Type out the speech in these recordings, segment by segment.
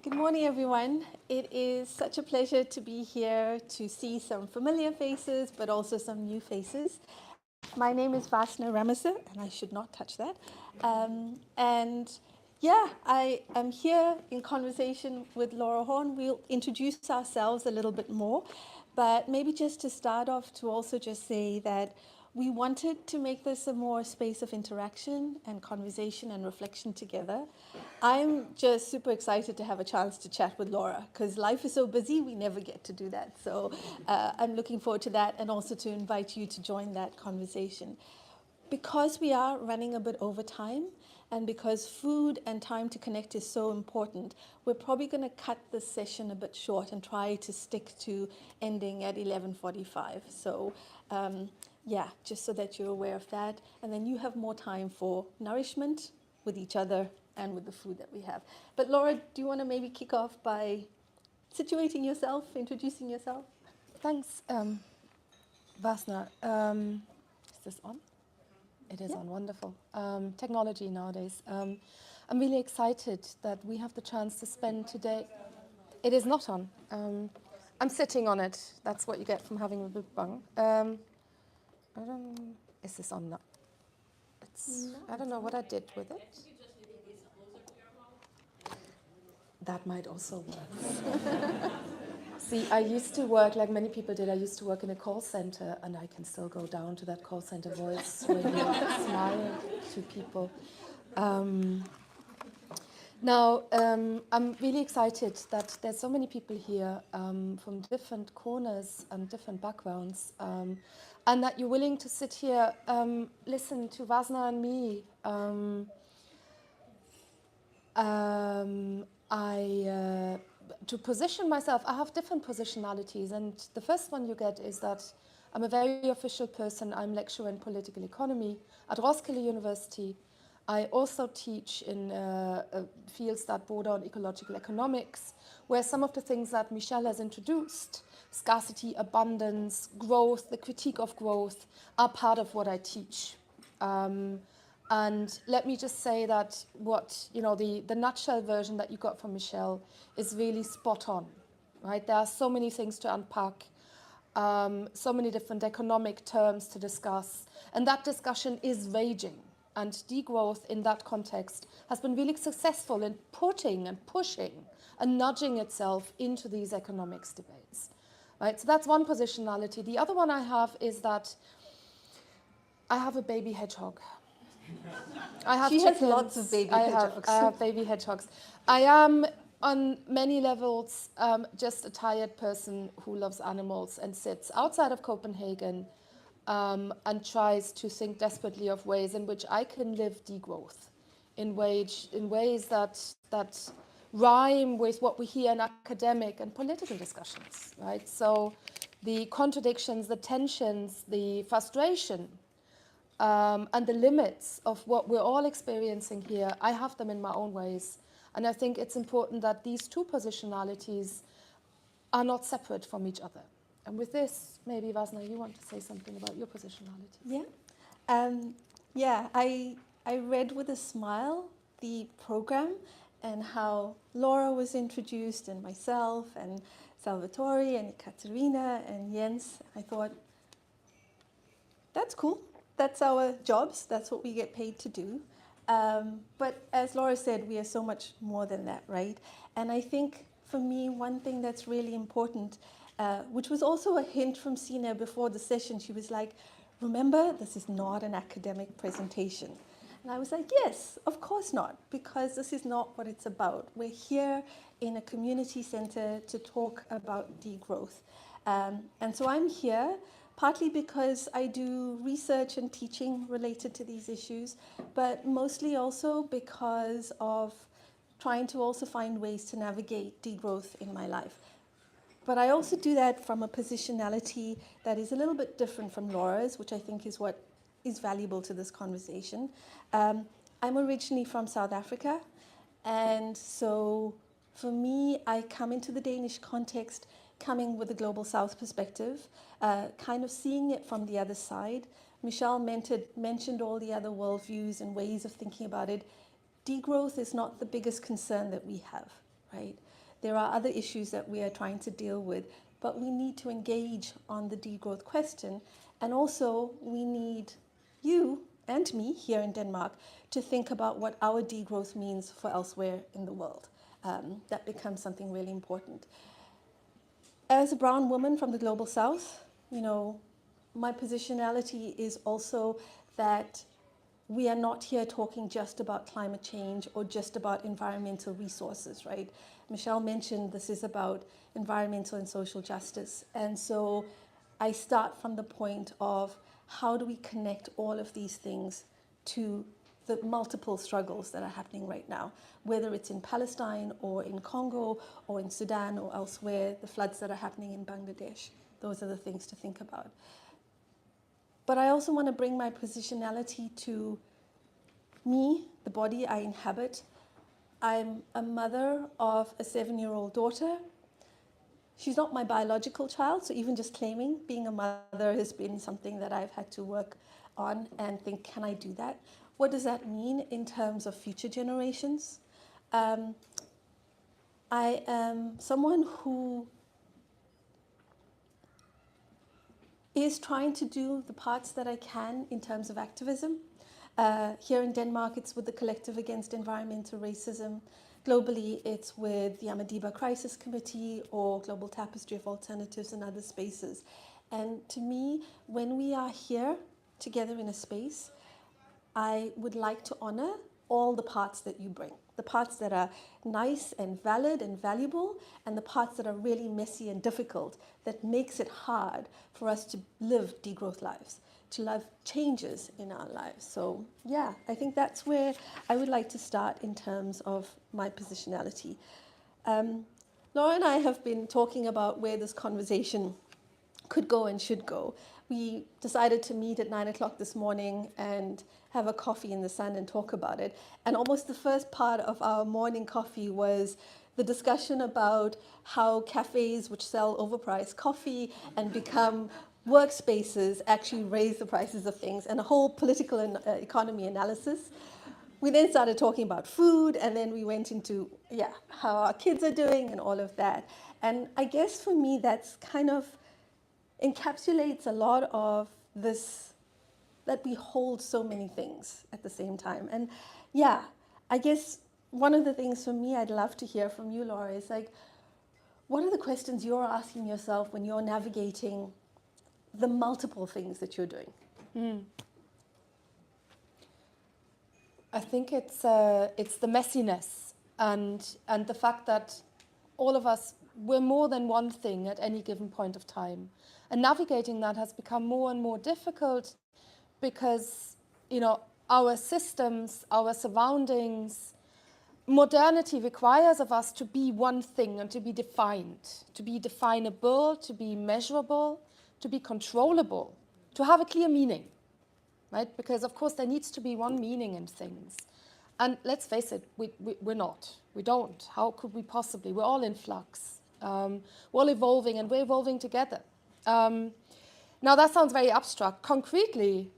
Good morning, everyone. It is such a pleasure to be here to see some familiar faces, but also some new faces. My name is Vasna Ramasar, and I should not touch that. And yeah, I am here in conversation with Laura Horn. We'll introduce ourselves a little bit more, but maybe just to start off, to also just say that we wanted to make this a more space of interaction and conversation and reflection together. I'm just super excited to have a chance to chat with Laura because life is so busy, we never get to do that. So I'm looking forward to that and also to invite you to join that conversation. Because we are running a bit over time and because food and time to connect is so important, we're probably going to cut this session a bit short and try to stick to ending at 11:45. So yeah, just so that you're aware of that. And then you have more time for nourishment with each other and with the food that we have. But Laura, do you want to maybe kick off by situating yourself, introducing yourself? Thanks, Vasna. Is this on? It is on, wonderful. Technology nowadays. I'm really excited that we have the chance to spend today. It is not on. I'm sitting on it. That's what you get from having a big bung. Is this on now? I don't know what I did with it. That might also work. See, I used to work, like many people did, I used to work in a call center, and I can still go down to that call center voice when you smile to people. Now, I'm really excited that there's so many people here from different corners and different backgrounds, and that you're willing to sit here, listen to Vasna and me. To position myself, I have different positionalities, and the first one you get is that I'm a very official person. I'm lecturer in political economy at Roskilde University. I also teach in fields that border on ecological economics, where some of the things that Michelle has introduced, scarcity, abundance, growth, the critique of growth, are part of what I teach. And let me just say that the nutshell version that you got from Michelle is really spot on, right? There are so many things to unpack, so many different economic terms to discuss, and that discussion is raging. And degrowth in that context has been really successful in putting and pushing and nudging itself into these economics debates, right? So that's one positionality. The other one I have is that I have a baby hedgehog. I have She chickens. has lots of baby hedgehogs. I have baby hedgehogs. I am, on many levels, just a tired person who loves animals and sits outside of Copenhagen and tries to think desperately of ways in which I can live degrowth in ways that rhyme with what we hear in academic and political discussions, right? So the contradictions, the tensions, the frustration, and the limits of what we're all experiencing here, I have them in my own ways. And I think it's important that these two positionalities are not separate from each other. And with this, maybe, Vasna, you want to say something about your positionality? Yeah, I read with a smile the program and how Laura was introduced and myself and Salvatore and Katerina and Jens. I thought, that's cool. That's our jobs. That's what we get paid to do. But as Laura said, we are so much more than that, right? And I think for me, one thing that's really important, which was also a hint from Sina before the session, she was like, remember, this is not an academic presentation. And I was like, yes, of course not, because this is not what it's about. We're here in a community center to talk about degrowth. And so I'm here partly because I do research and teaching related to these issues, but mostly also because of trying to also find ways to navigate degrowth in my life. But I also do that from a positionality that is a little bit different from Laura's, which I think is what is valuable to this conversation. I'm originally from South Africa, and so for me, I come into the Danish context coming with a global South perspective, kind of seeing it from the other side. Michelle mentioned all the other worldviews and ways of thinking about it. Degrowth is not the biggest concern that we have, right? There are other issues that we are trying to deal with, but we need to engage on the degrowth question. And also, we need you and me here in Denmark to think about what our degrowth means for elsewhere in the world. That becomes something really important. As a brown woman from the global south, you know, my positionality is also that we are not here talking just about climate change or just about environmental resources, right? Michelle mentioned this is about environmental and social justice. And so I start from the point of how do we connect all of these things to the multiple struggles that are happening right now, whether it's in Palestine or in Congo or in Sudan or elsewhere, the floods that are happening in Bangladesh. Those are the things to think about. But I also want to bring my positionality to me, the body I inhabit. I'm a mother of a 7-year-old daughter. She's not my biological child, so even just claiming being a mother has been something that I've had to work on and think, can I do that? What does that mean in terms of future generations? I am someone who is trying to do the parts that I can in terms of activism. Here in Denmark, it's with the Collective Against Environmental Racism. Globally, it's with the Amadiba Crisis Committee or Global Tapestry of Alternatives and other spaces. And to me, when we are here together in a space, I would like to honor all the parts that you bring. The parts that are nice and valid and valuable, and the parts that are really messy and difficult, that makes it hard for us to live degrowth lives, to live changes in our lives. So yeah, I think that's where I would like to start in terms of my positionality. Laura and I have been talking about where this conversation could go and should go. We decided to meet at 9 o'clock this morning and have a coffee in the sun and talk about it. And almost the first part of our morning coffee was the discussion about how cafes which sell overpriced coffee and become workspaces actually raise the prices of things, and a whole political and economy analysis. We then started talking about food, and then we went into how our kids are doing and all of that. And I guess for me, that's kind of encapsulates a lot of this, that we hold so many things at the same time. And yeah, I guess one of the things for me I'd love to hear from you, Laura, is like, what are the questions you're asking yourself when you're navigating the multiple things that you're doing? I think it's the messiness and the fact that all of us, we're more than one thing at any given point of time. And navigating that has become more and more difficult because, you know, our systems, our surroundings, modernity requires of us to be one thing and to be defined, to be definable, to be measurable, to be controllable, to have a clear meaning, right? Because, of course, there needs to be one meaning in things. And let's face it, we're not. We don't. How could we possibly? We're all in flux. We're all evolving, and we're evolving together. Now, that sounds very abstract. Concretely,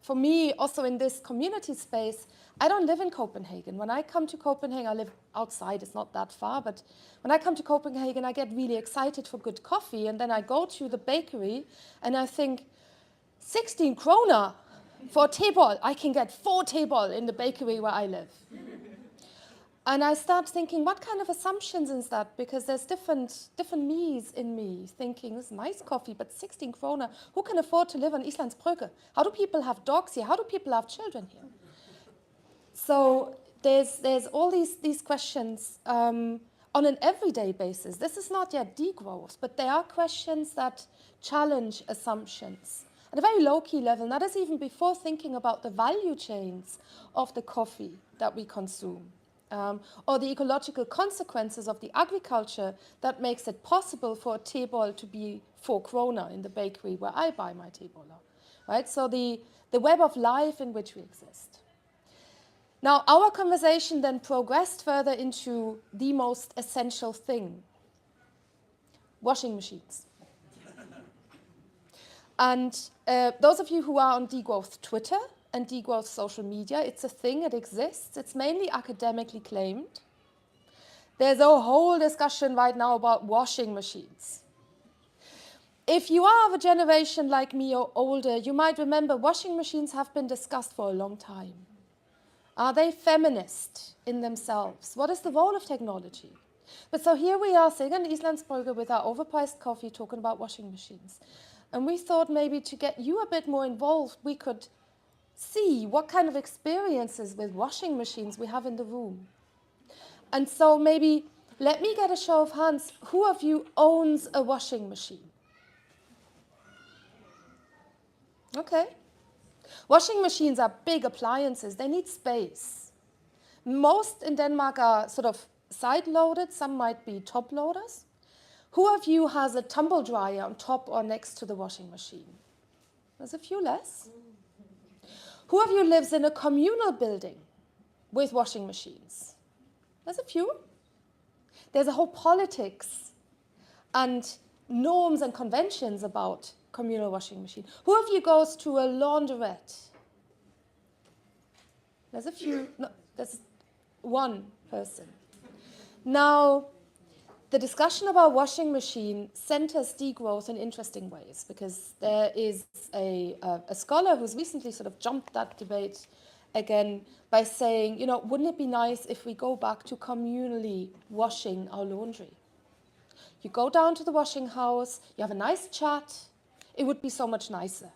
for me, also in this community space, I don't live in Copenhagen. When I come to Copenhagen, I live outside, it's not that far, but when I come to Copenhagen, I get really excited for good coffee, and then I go to the bakery, and I think, 16 kroner for a table. I can get 4 tables in the bakery where I live. And I start thinking, what kind of assumptions is that? Because there's different me's in me thinking, this is nice coffee, but 16 kroner, who can afford to live on Islands Brygge? How do people have dogs here? How do people have children here? So there's all these questions on an everyday basis. This is not yet degrowth, but there are questions that challenge assumptions at a very low-key level, and that is even before thinking about the value chains of the coffee that we consume. Or the ecological consequences of the agriculture that makes it possible for a table to be 4 kroner in the bakery where I buy my table, right? So the web of life in which we exist. Now, our conversation then progressed further into the most essential thing, washing machines. And those of you who are on Degrowth Twitter and Degrowth social media, it's a thing, it exists. It's mainly academically claimed. There's a whole discussion right now about washing machines. If you are of a generation like me or older, you might remember washing machines have been discussed for a long time. Are they feminist in themselves? What is the role of technology? But so here we are sitting in Islandsbrygge with our overpriced coffee talking about washing machines. And we thought maybe to get you a bit more involved, we could see what kind of experiences with washing machines we have in the room. And so maybe let me get a show of hands. Who of you owns a washing machine? Okay. Washing machines are big appliances. They need space. Most in Denmark are sort of side-loaded. Some might be top-loaders. Who of you has a tumble dryer on top or next to the washing machine? There's a few less. Who of you lives in a communal building with washing machines? There's a few. There's a whole politics and norms and conventions about communal washing machine. Who of you goes to a laundrette? There's a few. No, there's one person. Now, the discussion about washing machine centers degrowth in interesting ways, because there is a scholar who's recently sort of jumped that debate again by saying, you know, wouldn't it be nice if we go back to communally washing our laundry? You go down to the washing house, you have a nice chat, it would be so much nicer.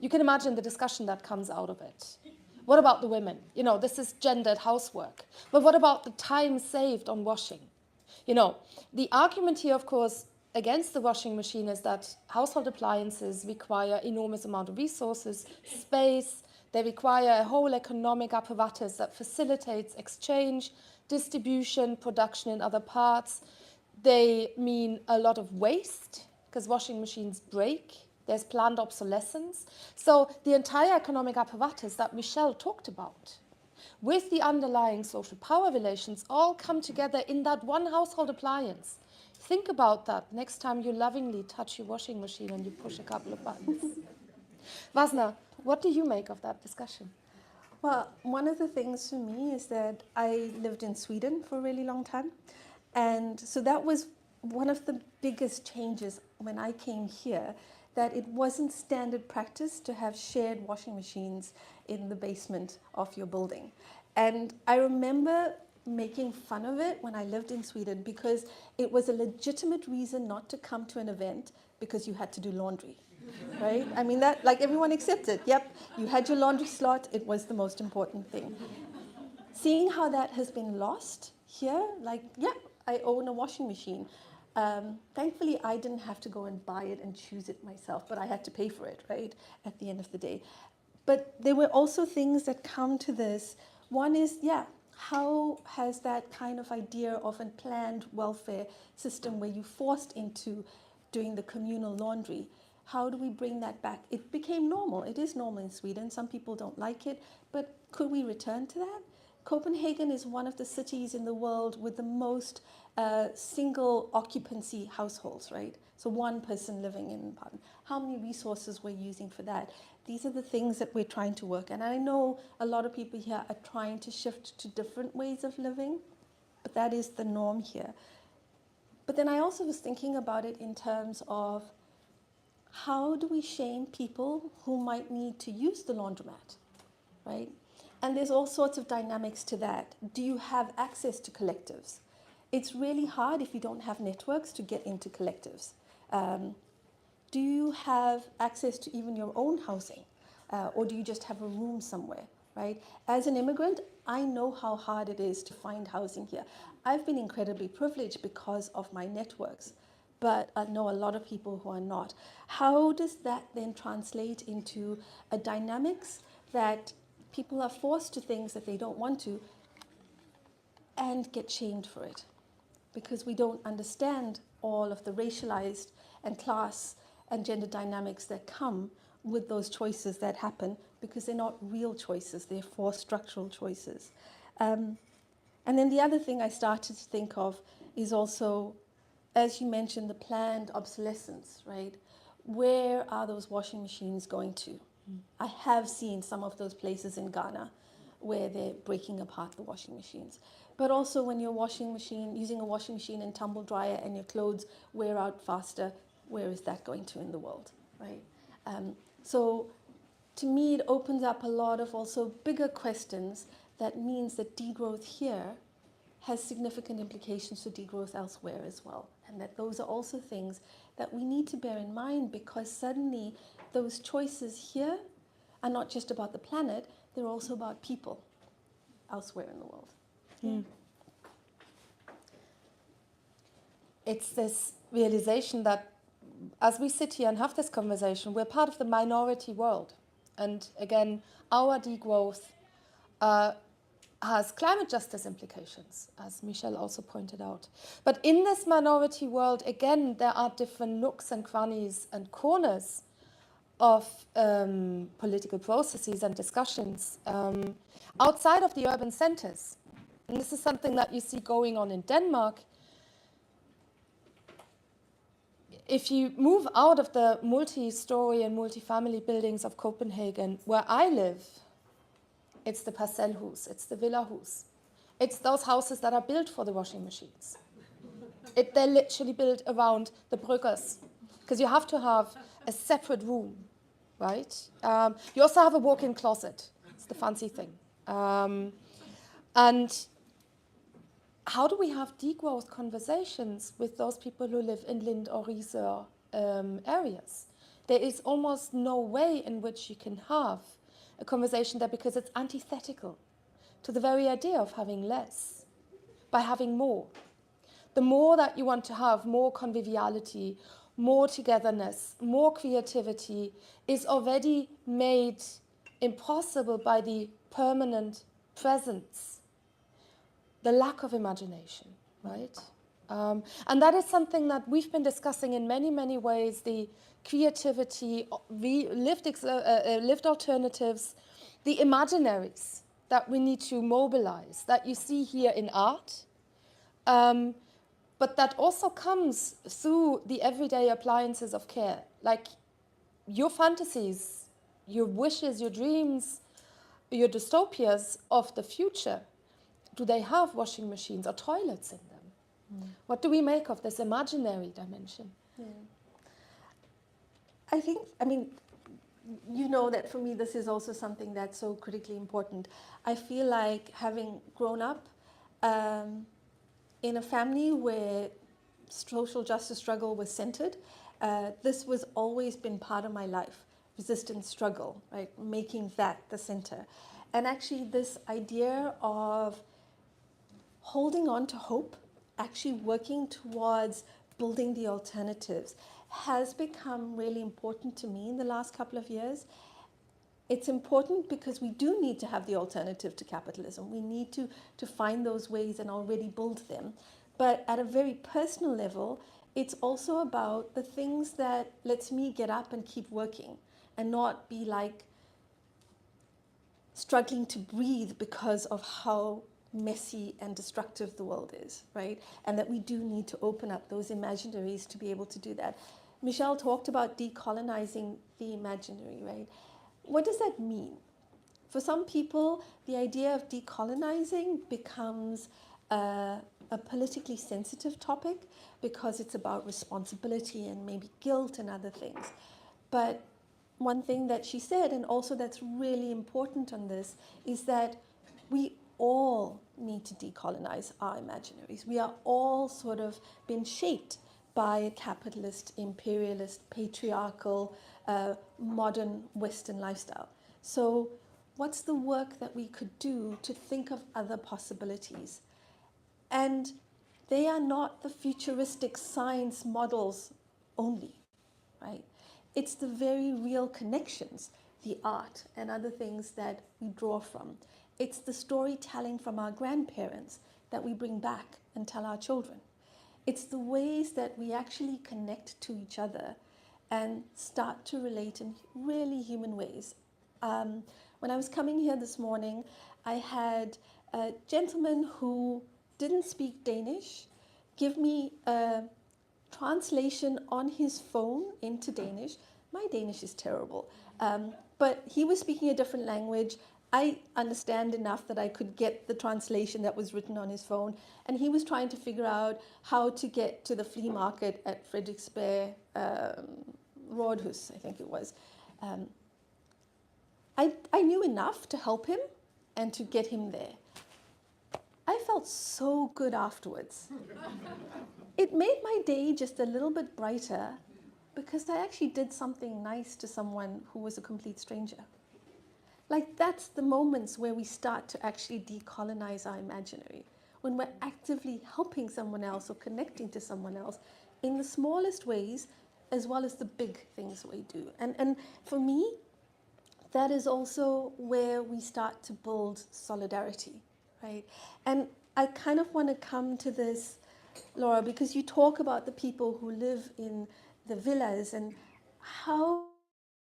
You can imagine the discussion that comes out of it. What about the women? You know, this is gendered housework. But what about the time saved on washing? You know, the argument here, of course, against the washing machine is that household appliances require enormous amount of resources, space. They require a whole economic apparatus that facilitates exchange, distribution, production in other parts. They mean a lot of waste, because washing machines break. There's planned obsolescence. So the entire economic apparatus that Michelle talked about, with the underlying social power relations, all come together in that one household appliance. Think about that next time you lovingly touch your washing machine and you push a couple of buttons. Vasna, what do you make of that discussion? Well, one of the things for me is that I lived in Sweden for a really long time. And so that was one of the biggest changes when I came here, that it wasn't standard practice to have shared washing machines in the basement of your building. And I remember making fun of it when I lived in Sweden, because it was a legitimate reason not to come to an event because you had to do laundry, right? I mean, that, like, everyone accepted. Yep, you had your laundry slot. It was the most important thing. Seeing how that has been lost here, like, yeah, I own a washing machine. Thankfully, I didn't have to go and buy it and choose it myself, but I had to pay for it, right, at the end of the day. But there were also things that come to this. One is, yeah, how has that kind of idea of a planned welfare system where you forced into doing the communal laundry, how do we bring that back? It became normal. It is normal in Sweden. Some people don't like it, but could we return to that? Copenhagen is one of the cities in the world with the most single occupancy households, right? So one person living in an apartment. How many resources we're using for that? These are the things that we're trying to work. And I know a lot of people here are trying to shift to different ways of living, but that is the norm here. But then I also was thinking about it in terms of how do we shame people who might need to use the laundromat, right? And there's all sorts of dynamics to that. Do you have access to collectives? It's really hard if you don't have networks to get into collectives. Do you have access to even your own housing? Or do you just have a room somewhere, right? As an immigrant, I know how hard it is to find housing here. I've been incredibly privileged because of my networks, but I know a lot of people who are not. How does that then translate into a dynamics that people are forced to things that they don't want to and get shamed for it? Because we don't understand all of the racialized and class and gender dynamics that come with those choices that happen, because they're not real choices, they're forced structural choices. And then the other thing I started to think of is also, as you mentioned, the planned obsolescence, right? Where are those washing machines going to? I have seen some of those places in Ghana where they're breaking apart the washing machines. But also when you're using a washing machine and tumble dryer and your clothes wear out faster, where is that going to in the world, right? So to me, it opens up a lot of also bigger questions that means that degrowth here has significant implications for degrowth elsewhere as well. And that those are also things that we need to bear in mind, because suddenly those choices here are not just about the planet, they're also about people elsewhere in the world. Mm. It's this realization that as we sit here and have this conversation, we're part of the minority world. And again, our degrowth has climate justice implications, as Michelle also pointed out. But in this minority world, again, there are different nooks and crannies and corners of political processes and discussions outside of the urban centers. And this is something that you see going on in Denmark. If you move out of the multi-story and multi-family buildings of Copenhagen, where I live, it's the parcelhus, it's the villahus. It's those houses that are built for the washing machines. They're literally built around the bryggers, because you have to have a separate room, right? You also have a walk-in closet. It's the fancy thing. And how do we have degrowth conversations with those people who live in Lund or Risør areas? There is almost no way in which you can have a conversation there, because it's antithetical to the very idea of having less by having more. The more that you want to have, more conviviality, more togetherness, more creativity is already made impossible by the permanent presence, the lack of imagination, right? And that is something that we've been discussing in many, many ways, the creativity, lived alternatives, the imaginaries that we need to mobilize, that you see here in art, but that also comes through the everyday appliances of care, like your fantasies, your wishes, your dreams, your dystopias of the future. Do they have washing machines or toilets in them? What do we make of this imaginary dimension? Yeah. I mean, you know that for me, this is also something that's so critically important. I feel like, having grown up in a family where social justice struggle was centered, this was always been part of my life, resistance struggle, right? Making that the center. And actually this idea of holding on to hope, actually working towards building the alternatives, has become really important to me in the last couple of years. It's important because we do need to have the alternative to capitalism. We need to find those ways and already build them. But at a very personal level, it's also about the things that lets me get up and keep working and not be like struggling to breathe because of how messy and destructive the world is, right? And that we do need to open up those imaginaries to be able to do that. Michelle talked about decolonizing the imaginary, right? What does that mean? For some people, the idea of decolonizing becomes a politically sensitive topic because it's about responsibility and maybe guilt and other things. But one thing that she said, and also that's really important on this, is that we all need to decolonize our imaginaries. We are all sort of been shaped by a capitalist, imperialist, patriarchal, modern Western lifestyle. So what's the work that we could do to think of other possibilities? And they are not the futuristic science models only, right? It's the very real connections, the art and other things that we draw from. It's the storytelling from our grandparents that we bring back and tell our children. It's the ways that we actually connect to each other and start to relate in really human ways. When I was coming here this morning, I had a gentleman who didn't speak Danish give me a translation on his phone into Danish. My Danish is terrible, but he was speaking a different language. I understand enough that I could get the translation that was written on his phone, and he was trying to figure out how to get to the flea market at Frederiksberg, Rådhus, I think it was. Um, I knew enough to help him and to get him there. I felt so good afterwards. It made my day just a little bit brighter because I actually did something nice to someone who was a complete stranger. Like, that's the moments where we start to actually decolonize our imaginary, when we're actively helping someone else or connecting to someone else in the smallest ways as well as the big things we do. And for me, that is also where we start to build solidarity, right? And I kind of want to come to this, Laura, because you talk about the people who live in the villas and how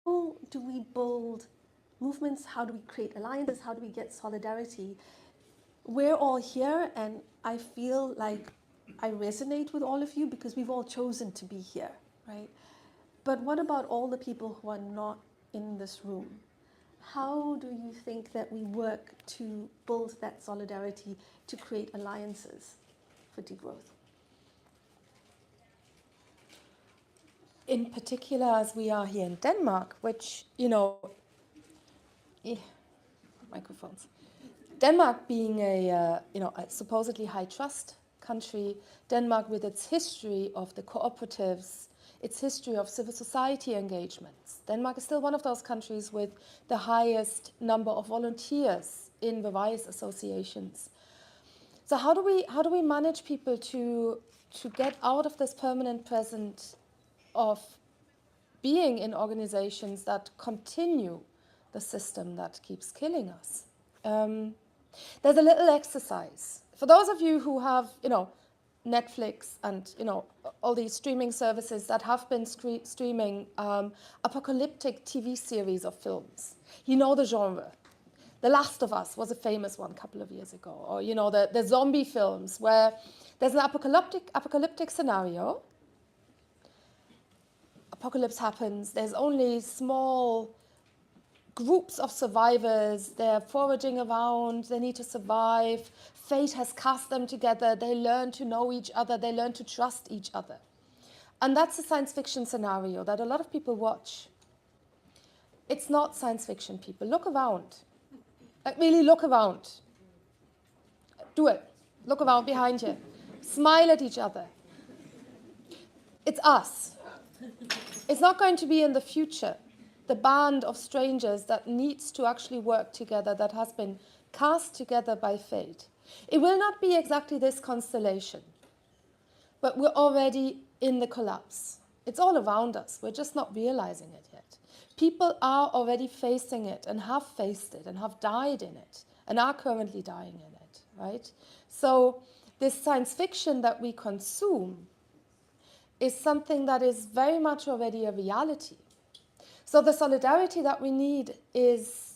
do we build movements? How do we create alliances? How do we get solidarity? We're all here, and I feel like I resonate with all of you because we've all chosen to be here, right? But what about all the people who are not in this room? How do you think that we work to build that solidarity to create alliances for degrowth? In particular, as we are here in Denmark, which, microphones. Denmark being a supposedly high trust country, Denmark with its history of the cooperatives, its history of civil society engagements. Denmark is still one of those countries with the highest number of volunteers in the various associations. So how do we manage people to get out of this permanent present of being in organizations that continue the system that keeps killing us? There's a little exercise. For those of you who have, Netflix and, all these streaming services that have been streaming apocalyptic TV series of films, you know the genre. The Last of Us was a famous one a couple of years ago. Or, the zombie films where there's an apocalyptic scenario. Apocalypse happens. There's only small groups of survivors. They're foraging around. They need to survive. Fate has cast them together. They learn to know each other. They learn to trust each other. And that's a science fiction scenario that a lot of people watch. It's not science fiction, people. Look around. Really look around. Do it. Look around behind you. Smile at each other. It's us. It's not going to be in the future the band of strangers that needs to actually work together, that has been cast together by fate. It will not be exactly this constellation, but we're already in the collapse. It's all around us. We're just not realizing it yet. People are already facing it and have faced it and have died in it and are currently dying in it, right? So this science fiction that we consume is something that is very much already a reality. So the solidarity that we need is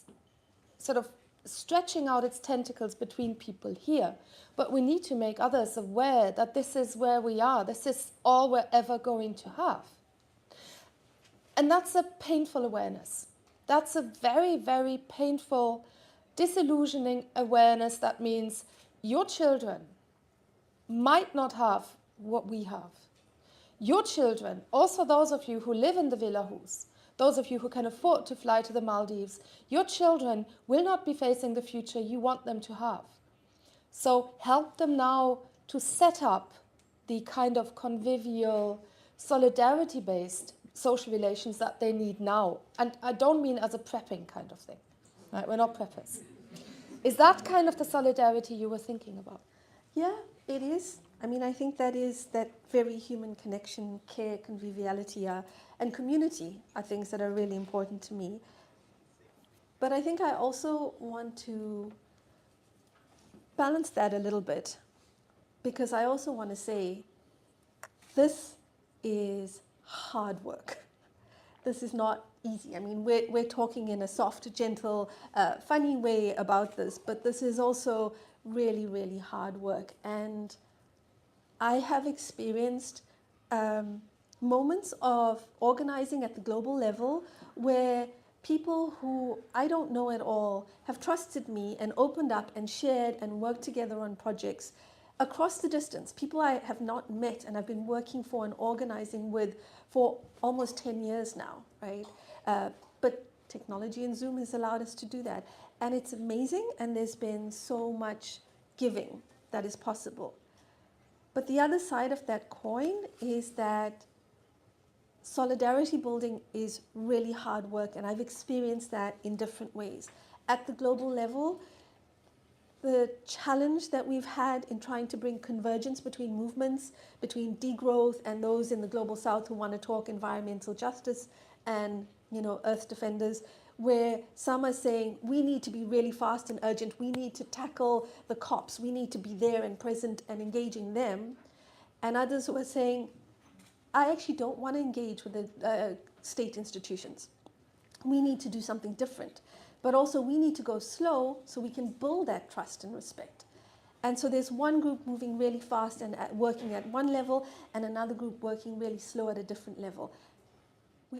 sort of stretching out its tentacles between people here, but we need to make others aware that this is where we are, this is all we're ever going to have. And that's a painful awareness. That's a very, very painful, disillusioning awareness that means your children might not have what we have. Your children, also those of you who live in the villa hus, those of you who can afford to fly to the Maldives, your children will not be facing the future you want them to have. So help them now to set up the kind of convivial, solidarity-based social relations that they need now. And I don't mean as a prepping kind of thing. Right? We're not preppers. Is that kind of the solidarity you were thinking about? Yeah, it is. I mean, I think that is that very human connection, care, conviviality, and community are things that are really important to me. But I think I also want to balance that a little bit, because I also want to say this is hard work. This is not easy. I mean, we're talking in a soft, gentle, funny way about this, but this is also really, really hard work. And I have experienced moments of organizing at the global level where people who I don't know at all have trusted me and opened up and shared and worked together on projects across the distance. People I have not met and I've been working for and organizing with for almost 10 years now, right? But technology and Zoom has allowed us to do that. And it's amazing, and there's been so much giving that is possible. But the other side of that coin is that solidarity building is really hard work, and I've experienced that in different ways. At the global level, the challenge that we've had in trying to bring convergence between movements, between degrowth and those in the global south who want to talk environmental justice and, earth defenders, where some are saying we need to be really fast and urgent, we need to tackle the cops, we need to be there and present and engaging them, and others who are saying I actually don't want to engage with the state institutions. We need to do something different. But also we need to go slow so we can build that trust and respect. And so there's one group moving really fast and working at one level, and another group working really slow at a different level. We